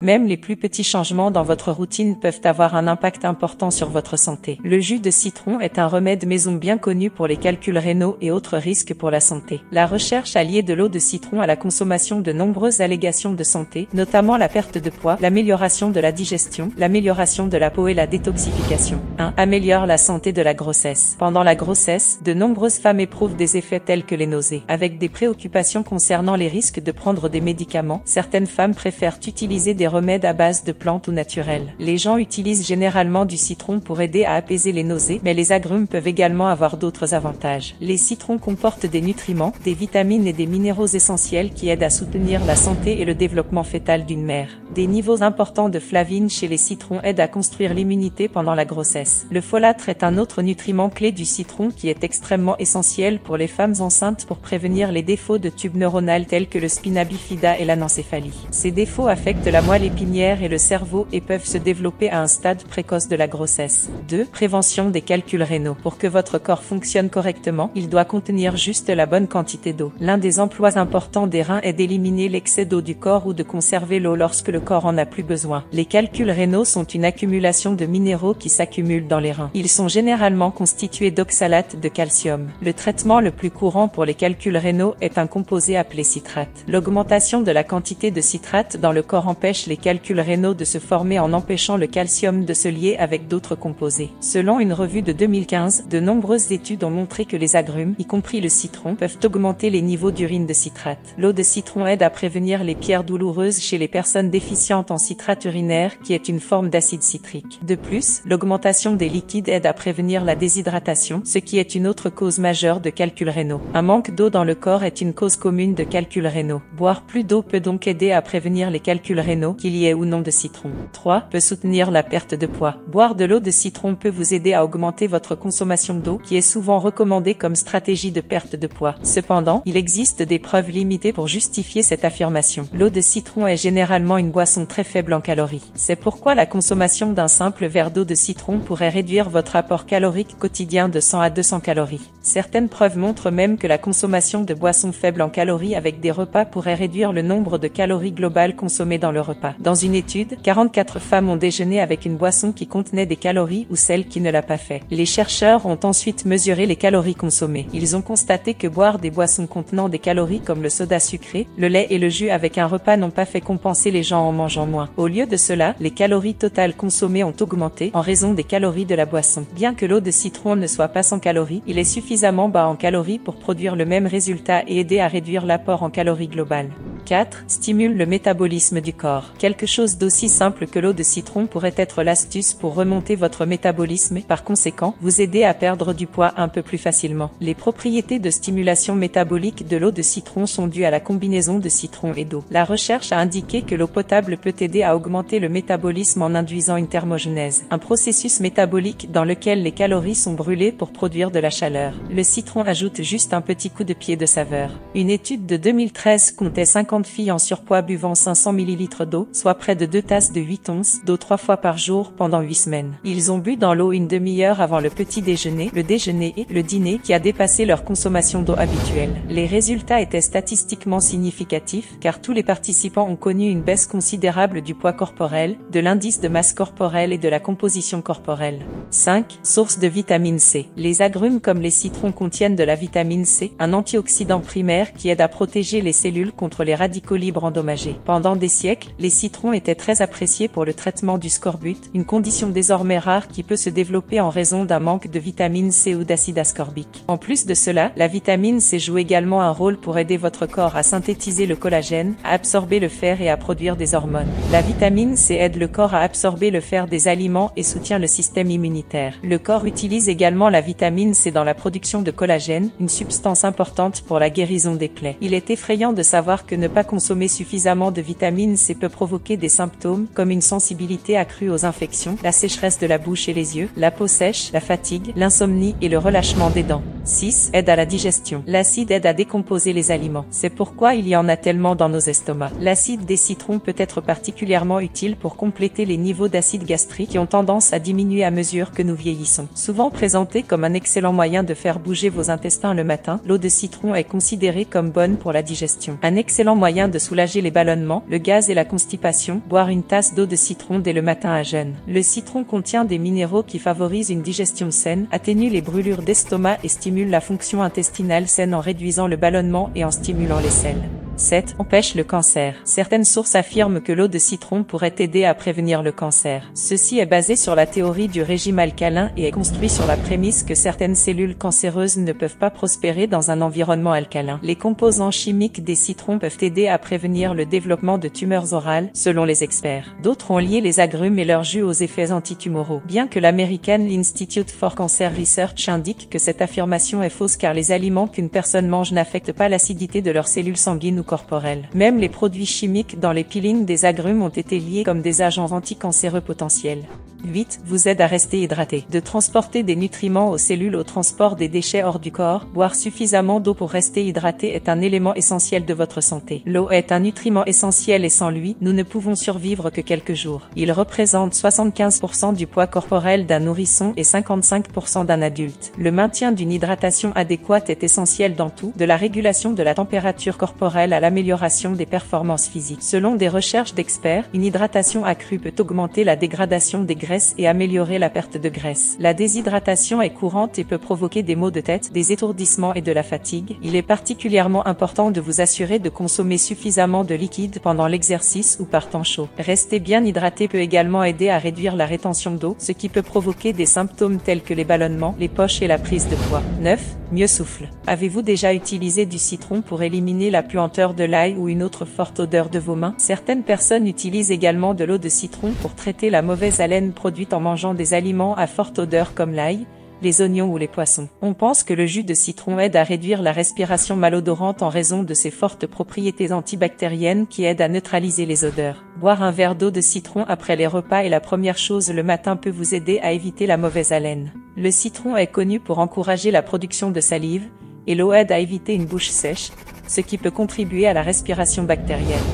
Même les plus petits changements dans votre routine peuvent avoir un impact important sur votre santé. Le jus de citron est un remède maison bien connu pour les calculs rénaux et autres risques pour la santé. La recherche a lié de l'eau de citron à la consommation de nombreuses allégations de santé, notamment la perte de poids, l'amélioration de la digestion, l'amélioration de la peau et la détoxification. 1. Améliore la santé de la grossesse. Pendant la grossesse, de nombreuses femmes éprouvent des effets tels que les nausées. Avec des préoccupations concernant les risques de prendre des médicaments, certaines femmes préfèrent utiliser des remèdes à base de plantes ou naturels. Les gens utilisent généralement du citron pour aider à apaiser les nausées, mais les agrumes peuvent également avoir d'autres avantages. Les citrons comportent des nutriments, des vitamines et des minéraux essentiels qui aident à soutenir la santé et le développement fœtal d'une mère. Des niveaux importants de flavine chez les citrons aident à construire l'immunité pendant la grossesse. Le folâtre est un autre nutriment clé du citron qui est extrêmement essentiel pour les femmes enceintes pour prévenir les défauts de tubes neuronal tels que le spina bifida et l'anencéphalie. Ces défauts affectent la moelle épinière et le cerveau et peuvent se développer à un stade précoce de la grossesse. 2. Prévention des calculs rénaux. Pour que votre corps fonctionne correctement, il doit contenir juste la bonne quantité d'eau. L'un des emplois importants des reins est d'éliminer l'excès d'eau du corps ou de conserver l'eau lorsque le corps en a plus besoin. Les calculs rénaux sont une accumulation de minéraux qui s'accumulent dans les reins. Ils sont généralement constitués d'oxalate de calcium. Le traitement le plus courant pour les calculs rénaux est un composé appelé citrate. L'augmentation de la quantité de citrate dans le corps empêche les calculs rénaux de se former en empêchant le calcium de se lier avec d'autres composés. Selon une revue de 2015, de nombreuses études ont montré que les agrumes, y compris le citron, peuvent augmenter les niveaux d'urine de citrate. L'eau de citron aide à prévenir les pierres douloureuses chez les personnes déficientes en citrate urinaire, qui est une forme d'acide citrique. De plus, l'augmentation des liquides aide à prévenir la déshydratation, ce qui est une autre cause majeure de calculs rénaux. Un manque d'eau dans le corps est une cause commune de calculs rénaux. Boire plus d'eau peut donc aider à prévenir les calculs rénaux, qu'il y ait ou non de citron. 3. Peut soutenir la perte de poids. Boire de l'eau de citron peut vous aider à augmenter votre consommation d'eau, qui est souvent recommandée comme stratégie de perte de poids. Cependant, il existe des preuves limitées pour justifier cette affirmation. L'eau de citron est généralement une boisson très faible en calories. C'est pourquoi la consommation d'un simple verre d'eau de citron pourrait réduire votre apport calorique quotidien de 100 à 200 calories. Certaines preuves montrent même que la consommation de boissons faibles en calories avec des repas pourrait réduire le nombre de calories globales consommées dans le repas. Dans une étude, 44 femmes ont déjeuné avec une boisson qui contenait des calories ou celle qui ne l'a pas fait. Les chercheurs ont ensuite mesuré les calories consommées. Ils ont constaté que boire des boissons contenant des calories comme le soda sucré, le lait et le jus avec un repas n'ont pas fait compenser les gens en mangeant moins. Au lieu de cela, les calories totales consommées ont augmenté en raison des calories de la boisson. Bien que l'eau de citron ne soit pas sans calories, il est suffisamment bas en calories pour produire le même résultat et aider à réduire l'apport en calories globales. 4. Stimule le métabolisme du corps. Quelque chose d'aussi simple que l'eau de citron pourrait être l'astuce pour remonter votre métabolisme et, par conséquent, vous aider à perdre du poids un peu plus facilement. Les propriétés de stimulation métabolique de l'eau de citron sont dues à la combinaison de citron et d'eau. La recherche a indiqué que l'eau potable peut aider à augmenter le métabolisme en induisant une thermogenèse, un processus métabolique dans lequel les calories sont brûlées pour produire de la chaleur. Le citron ajoute juste un petit coup de pied de saveur. Une étude de 2013 comptait 50 filles en surpoids buvant 500 ml d'eau, soit près de 2 tasses de 8 onces d'eau 3 fois par jour pendant 8 semaines. Ils ont bu dans l'eau une demi-heure avant le petit déjeuner, le déjeuner et le dîner qui a dépassé leur consommation d'eau habituelle. Les résultats étaient statistiquement significatifs car tous les participants ont connu une baisse considérable du poids corporel, de l'indice de masse corporelle et de la composition corporelle. 5. Source de vitamine C. Les agrumes comme les citrons contiennent de la vitamine C, un antioxydant primaire qui aide à protéger les cellules contre les radicaux libres endommagés. Pendant des siècles, les citrons étaient très appréciés pour le traitement du scorbut, une condition désormais rare qui peut se développer en raison d'un manque de vitamine C ou d'acide ascorbique. En plus de cela, la vitamine C joue également un rôle pour aider votre corps à synthétiser le collagène, à absorber le fer et à produire des hormones. La vitamine C aide le corps à absorber le fer des aliments et soutient le système immunitaire. Le corps utilise également la vitamine C dans la production de collagène, une substance importante pour la guérison des plaies. Il est effrayant de savoir que ne pas consommer suffisamment de vitamine C peut provoquer des symptômes comme une sensibilité accrue aux infections, la sécheresse de la bouche et les yeux, la peau sèche, la fatigue, l'insomnie et le relâchement des dents. 6. Aide à la digestion. L'acide aide à décomposer les aliments. C'est pourquoi il y en a tellement dans nos estomacs. L'acide des citrons peut être particulièrement utile pour compléter les niveaux d'acide gastrique qui ont tendance à diminuer à mesure que nous vieillissons. Souvent présenté comme un excellent moyen de faire bouger vos intestins le matin, l'eau de citron est considérée comme bonne pour la digestion. Un excellent moyen de soulager les ballonnements, le gaz et la constipation constipation, boire une tasse d'eau de citron dès le matin à jeun. Le citron contient des minéraux qui favorisent une digestion saine, atténuent les brûlures d'estomac et stimulent la fonction intestinale saine en réduisant le ballonnement et en stimulant les selles. 7. Empêche le cancer. Certaines sources affirment que l'eau de citron pourrait aider à prévenir le cancer. Ceci est basé sur la théorie du régime alcalin et est construit sur la prémisse que certaines cellules cancéreuses ne peuvent pas prospérer dans un environnement alcalin. Les composants chimiques des citrons peuvent aider à prévenir le développement de tumeurs orales, selon les experts. D'autres ont lié les agrumes et leur jus aux effets antitumoraux. Bien que l'American Institute for Cancer Research indique que cette affirmation est fausse car les aliments qu'une personne mange n'affectent pas l'acidité de leurs cellules sanguines ou corporelles. Même les produits chimiques dans les peelings des agrumes ont été liés comme des agents anticancéreux potentiels. 8. Vous aide à rester hydraté. De transporter des nutriments aux cellules au transport des déchets hors du corps, boire suffisamment d'eau pour rester hydraté est un élément essentiel de votre santé. L'eau est un nutriment essentiel et sans lui, nous ne pouvons survivre que quelques jours. Il représente 75% du poids corporel d'un nourrisson et 55% d'un adulte. Le maintien d'une hydratation adéquate est essentiel dans tout, de la régulation de la température corporelle à l'amélioration des performances physiques. Selon des recherches d'experts, une hydratation accrue peut augmenter la dégradation des graisses et améliorer la perte de graisse. La déshydratation est courante et peut provoquer des maux de tête, des étourdissements et de la fatigue. Il est particulièrement important de vous assurer de consommer suffisamment de liquide pendant l'exercice ou par temps chaud. Rester bien hydraté peut également aider à réduire la rétention d'eau, ce qui peut provoquer des symptômes tels que les ballonnements, les poches et la prise de poids. 9. Mieux souffle. Avez-vous déjà utilisé du citron pour éliminer la puanteur de l'ail ou une autre forte odeur de vos mains? Certaines personnes utilisent également de l'eau de citron pour traiter la mauvaise haleine produite en mangeant des aliments à forte odeur comme l'ail, les oignons ou les poissons. On pense que le jus de citron aide à réduire la respiration malodorante en raison de ses fortes propriétés antibactériennes qui aident à neutraliser les odeurs. Boire un verre d'eau de citron après les repas et la première chose le matin peut vous aider à éviter la mauvaise haleine. Le citron est connu pour encourager la production de salive, et l'eau aide à éviter une bouche sèche, ce qui peut contribuer à la respiration bactérienne.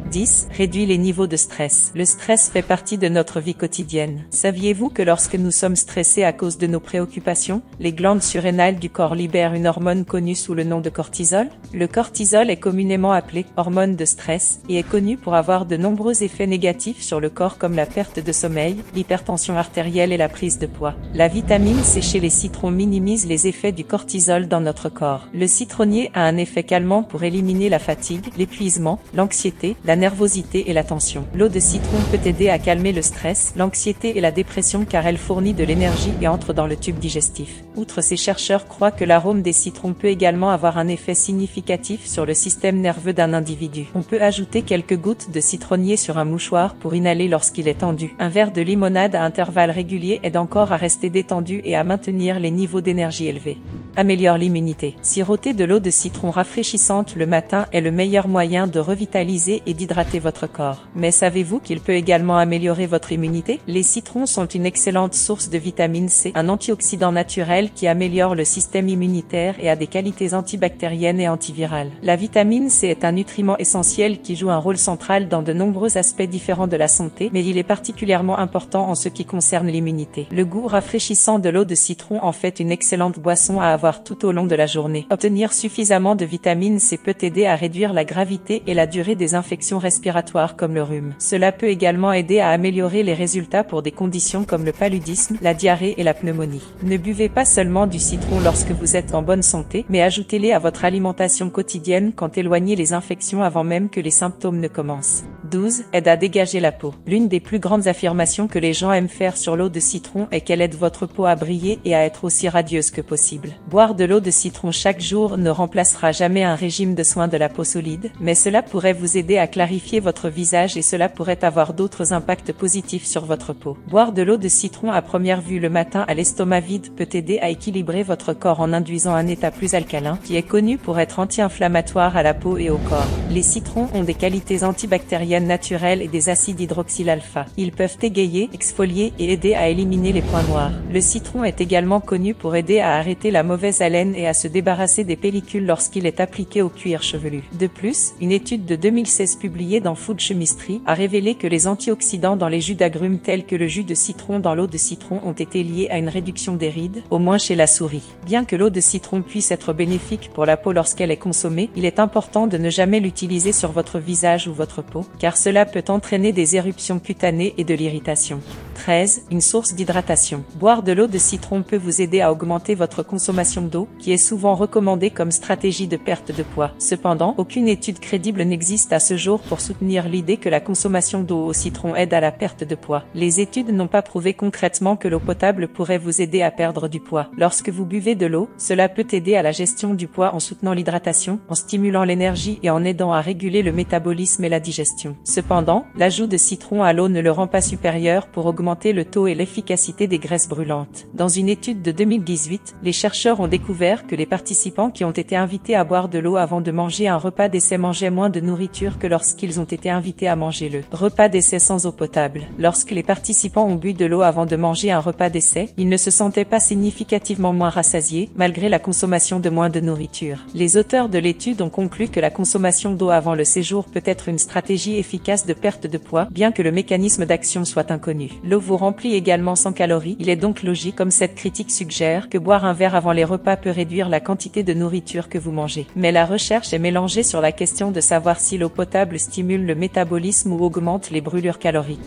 10. Réduit les niveaux de stress. Le stress fait partie de notre vie quotidienne. Saviez-vous que lorsque nous sommes stressés à cause de nos préoccupations, les glandes surrénales du corps libèrent une hormone connue sous le nom de cortisol? Le cortisol est communément appelé hormone de stress et est connu pour avoir de nombreux effets négatifs sur le corps comme la perte de sommeil, l'hypertension artérielle et la prise de poids. La vitamine C chez les citrons minimise les effets du cortisol dans notre corps. Le citronnier a un effet calmant pour éliminer la fatigue, l'épuisement, l'anxiété, la nervosité et la tension. L'eau de citron peut aider à calmer le stress, l'anxiété et la dépression car elle fournit de l'énergie et entre dans le tube digestif. Outre, ces chercheurs croient que l'arôme des citrons peut également avoir un effet significatif sur le système nerveux d'un individu. On peut ajouter quelques gouttes de citronnier sur un mouchoir pour inhaler lorsqu'il est tendu. Un verre de limonade à intervalles réguliers aide encore à rester détendu et à maintenir les niveaux d'énergie élevés. Améliore l'immunité. Siroter de l'eau de citron rafraîchissante le matin est le meilleur moyen de revitaliser et d'hydrater votre corps. Mais savez-vous qu'il peut également améliorer votre immunité? Les citrons sont une excellente source de vitamine C, un antioxydant naturel qui améliore le système immunitaire et a des qualités antibactériennes et antivirales. La vitamine C est un nutriment essentiel qui joue un rôle central dans de nombreux aspects différents de la santé, mais il est particulièrement important en ce qui concerne l'immunité. Le goût rafraîchissant de l'eau de citron en fait une excellente boisson à avoir tout au long de la journée. Obtenir suffisamment de vitamine C peut aider à réduire la gravité et la durée des infections respiratoires comme le rhume. Cela peut également aider à améliorer les résultats pour des conditions comme le paludisme, la diarrhée et la pneumonie. Ne buvez pas seulement du citron lorsque vous êtes en bonne santé, mais ajoutez-les à votre alimentation quotidienne quand éloignez les infections avant même que les symptômes ne commencent. 12. Aide à dégager la peau. L'une des plus grandes affirmations que les gens aiment faire sur l'eau de citron est qu'elle aide votre peau à briller et à être aussi radieuse que possible. Boire de l'eau de citron chaque jour ne remplacera jamais un régime de soins de la peau solide, mais cela pourrait vous aider à clarifier votre visage et cela pourrait avoir d'autres impacts positifs sur votre peau. Boire de l'eau de citron à première vue le matin à l'estomac vide peut aider à équilibrer votre corps en induisant un état plus alcalin, qui est connu pour être anti-inflammatoire à la peau et au corps. Les citrons ont des qualités antibactériennes naturelles et des acides hydroxyl alpha. Ils peuvent égayer, exfolier et aider à éliminer les points noirs. Le citron est également connu pour aider à arrêter la mauvaise haleine et à se débarrasser des pellicules lorsqu'il est appliqué au cuir chevelu. De plus, une étude de 2016 publiée dans Food Chemistry a révélé que les antioxydants dans les jus d'agrumes tels que le jus de citron dans l'eau de citron ont été liés à une réduction des rides, au moins chez la souris. Bien que l'eau de citron puisse être bénéfique pour la peau lorsqu'elle est consommée, il est important de ne jamais l'utiliser sur votre visage ou votre peau, car car cela peut entraîner des éruptions cutanées et de l'irritation. 13. Une source d'hydratation. Boire de l'eau de citron peut vous aider à augmenter votre consommation d'eau, qui est souvent recommandée comme stratégie de perte de poids. Cependant, aucune étude crédible n'existe à ce jour pour soutenir l'idée que la consommation d'eau au citron aide à la perte de poids. Les études n'ont pas prouvé concrètement que l'eau potable pourrait vous aider à perdre du poids. Lorsque vous buvez de l'eau, cela peut aider à la gestion du poids en soutenant l'hydratation, en stimulant l'énergie et en aidant à réguler le métabolisme et la digestion. Cependant, l'ajout de citron à l'eau ne le rend pas supérieur pour augmenter le taux et l'efficacité des graisses brûlantes. Dans une étude de 2018, les chercheurs ont découvert que les participants qui ont été invités à boire de l'eau avant de manger un repas d'essai mangeaient moins de nourriture que lorsqu'ils ont été invités à manger le repas d'essai sans eau potable. Lorsque les participants ont bu de l'eau avant de manger un repas d'essai, ils ne se sentaient pas significativement moins rassasiés, malgré la consommation de moins de nourriture. Les auteurs de l'étude ont conclu que la consommation d'eau avant le séjour peut être une stratégie efficace de perte de poids, bien que le mécanisme d'action soit inconnu. L'eau vous remplit également sans calories, il est donc logique, comme cette critique suggère, que boire un verre avant les repas peut réduire la quantité de nourriture que vous mangez. Mais la recherche est mélangée sur la question de savoir si l'eau potable stimule le métabolisme ou augmente les brûlures caloriques.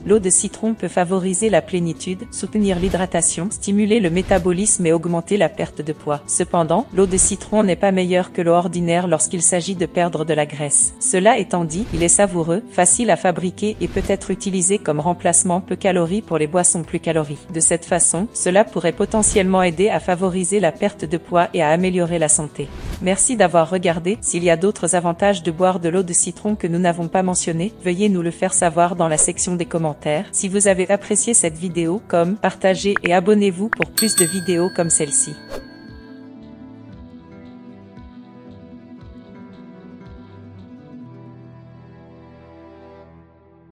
L'eau de citron peut favoriser la plénitude, soutenir l'hydratation, stimuler le métabolisme et augmenter la perte de poids. Cependant, l'eau de citron n'est pas meilleure que l'eau ordinaire lorsqu'il s'agit de perdre de la graisse. Cela étant dit, il est savoureux, facile à fabriquer et peut être utilisé comme remplacement peu calories pour les boissons plus caloriques. De cette façon, cela pourrait potentiellement aider à favoriser la perte de poids et à améliorer la santé. Merci d'avoir regardé. S'il y a d'autres avantages de boire de l'eau de citron que nous n'avons pas mentionnés, veuillez nous le faire savoir dans la section des commentaires. Si vous avez apprécié cette vidéo, partagez et abonnez-vous pour plus de vidéos comme celle-ci.